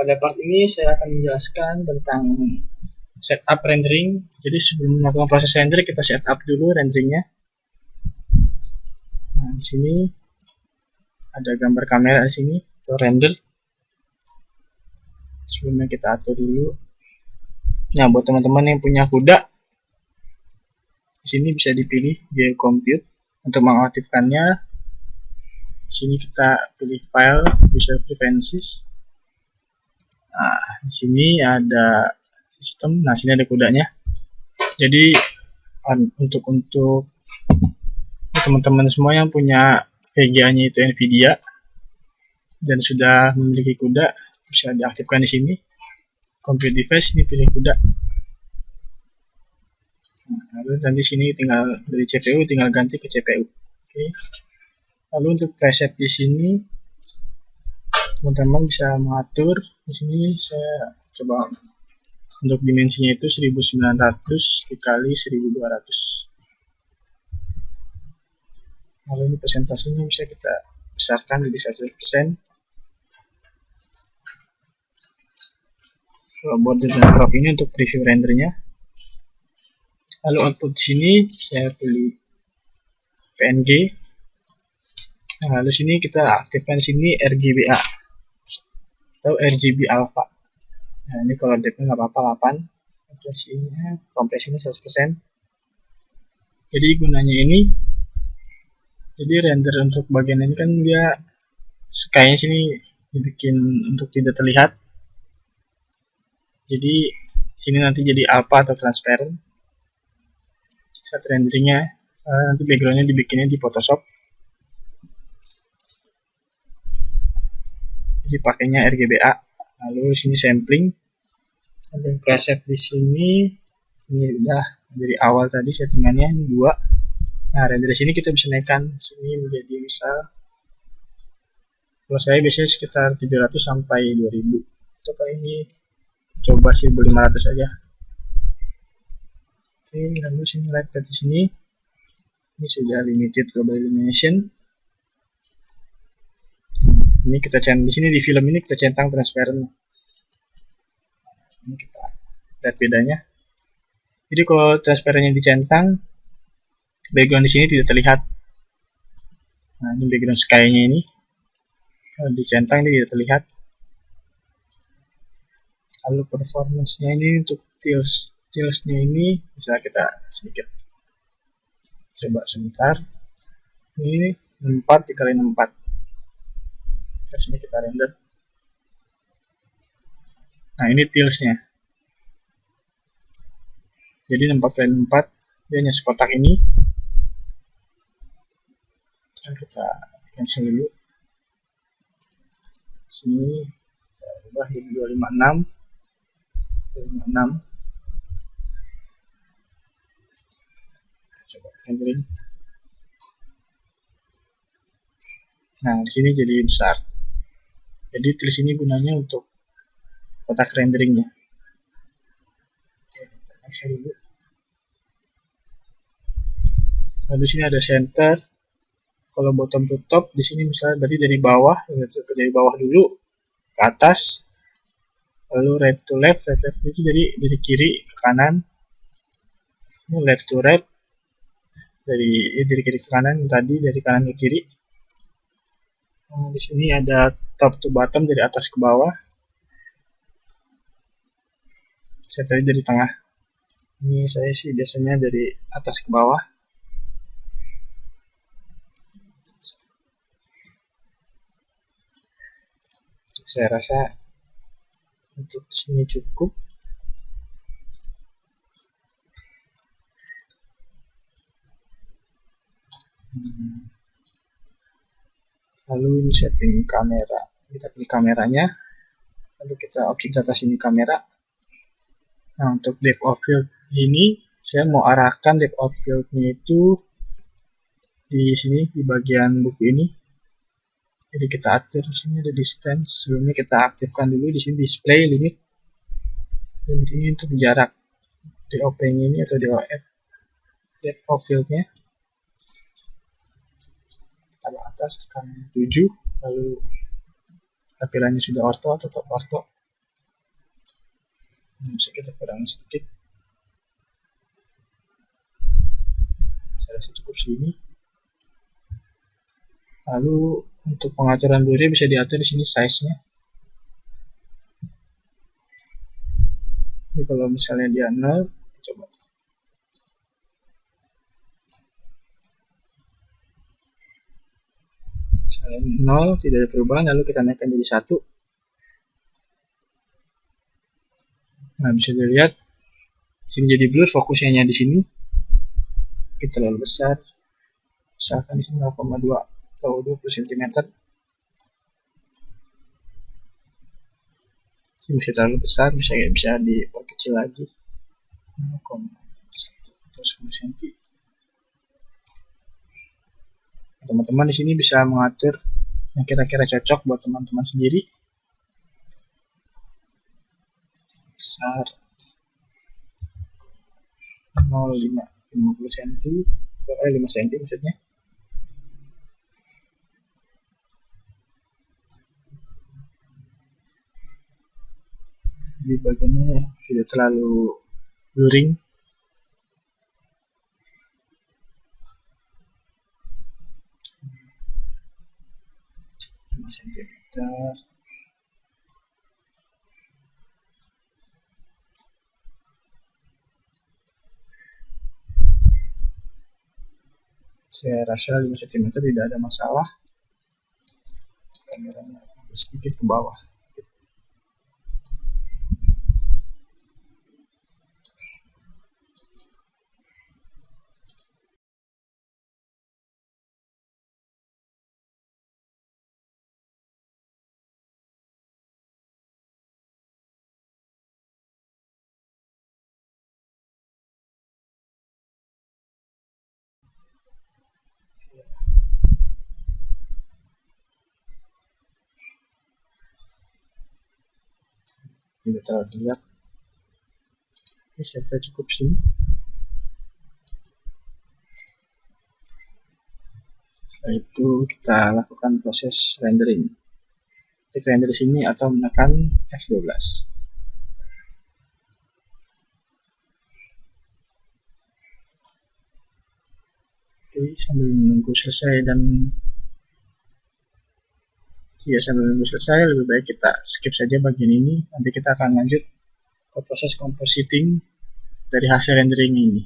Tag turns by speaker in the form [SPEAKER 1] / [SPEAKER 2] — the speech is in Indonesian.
[SPEAKER 1] pada part ini saya akan menjelaskan tentang setup rendering. Jadi sebelum melakukan proses render, kita setup dulu renderingnya. Nah, di sini ada gambar kamera di sini untuk render. Sebelumnya kita atur dulu. Nah, buat teman-teman yang punya kuda, di sini bisa dipilih Geo Compute untuk mengaktifkannya. Di sini kita pilih file user preferences. Nah, di sini ada sistem. Nah, sini ada kudanya. Jadi untuk teman-teman semua yang punya VGA-nya itu Nvidia dan sudah memiliki kuda, bisa diaktifkan di sini. Compute device, ini pilih kuda. Nah, lalu nanti sini tinggal dari CPU tinggal ganti ke CPU. Oke. Lalu untuk preset di sini teman-teman bisa mengatur. Di sini saya coba untuk dimensinya itu 1900 dikali 1200. Lalu ini persentasenya bisa kita besarkan jadi 100%. Kalau border dan crop ini untuk preview rendernya. Lalu output di sini saya pilih PNG. Nah, lalu sini kita aktifkan di sini RGBA atau RGB alpha. Nah, ini kalau depth nggak apa-apa 8. Kompresinya 100%. Jadi gunanya ini, jadi render untuk bagian ini kan dia sky-nya sini dibikin untuk tidak terlihat. Jadi sini nanti jadi alpha atau transparent. Saat renderingnya nanti backgroundnya dibikinnya di Photoshop. Jadi pakainya RGBA. Lalu sini sampling preset di sini. Ini udah dari awal tadi settingannya ini 2. Nah, render di sini kita bisa naikkan sini menjadi misal, kalau saya biasanya sekitar 700 sampai 2000. Untuk kali ini coba 1500 aja. Oke, lalu sini light di sini. Ini sudah limited global illumination. Ini kita centang di sini di film ini kita centang transparent. Ini kita lihat bedanya. Jadi kalau transparannya dicentang, background di sini tidak terlihat. Nah, ini background sky-nya ini. Kalau dicentang ini tidak terlihat. Lalu performance-nya ini untuk tills-nya ini bisa kita sedikit coba sebentar. Ini 4 dikali 64. Terus ini kita render. Nah, ini tills-nya. Jadi 4 kali 4 dia hanya sekotak ini. Kita cancel dulu. Sini kita ubah jadi 256. 256. Coba rendering. Nah, di sini jadi besar. Jadi tills ini gunanya untuk kotak renderingnya. Oke, kita cancel dulu. Lalu sini ada center. Kalau bottom to top di sini misalnya berarti dari bawah dulu ke atas. Lalu right to left itu dari kiri ke kanan. Ini left to right dari kiri ke kanan, tadi dari kanan ke kiri. Nah, di sini ada top to bottom dari atas ke bawah. Saya tadi dari tengah. Ini saya sih biasanya dari atas ke bawah. Saya rasa untuk sini cukup. Lalu ini setting kamera. Kita pilih kameranya. Lalu kita objek data sini kamera. Nah, untuk depth of field ini saya mau arahkan depth of field-nya itu di sini di bagian buku ini. Jadi kita atur di sini ada distance. Sebelumnya kita aktifkan dulu di sini display limit. Limit ini untuk jarak DOP-nya ini atau DOF depth of field-nya. Kita atas tekan 7, lalu tampilannya sudah ortho atau top ortho. Bisa kita kurangi sedikit. Saya rasa cukup segini. Lalu untuk pengaturan blur bisa diatur di sini size-nya. Jadi kalau misalnya dia 0, coba. Misalnya 0, tidak ada perubahan, lalu kita naikkan jadi 1. Nah, bisa dilihat sini jadi blur, fokusnya di sini. Kita terlalu besar. Misalkan di sini 0,2 atau 20 cm. Ini bisa terlalu besar, bisa diperkecil lagi. 0,1 cm. Teman-teman di sini bisa mengatur yang kira-kira cocok buat teman-teman sendiri. Besar 50 cm, 5 cm maksudnya. Di bagiannya tidak terlalu blurring. Cm. Saya rasa 5 cm tidak ada masalah. Kameranya sedikit ke bawah. Tidak terlalu terlihat. Oke, saya cukup sini. Setelah itu kita lakukan proses rendering. Klik render sini atau menekan F12. Oke, sambil menunggu selesai sambil menunggu selesai, lebih baik kita skip saja bagian ini. Nanti kita akan lanjut ke proses compositing dari hasil rendering ini.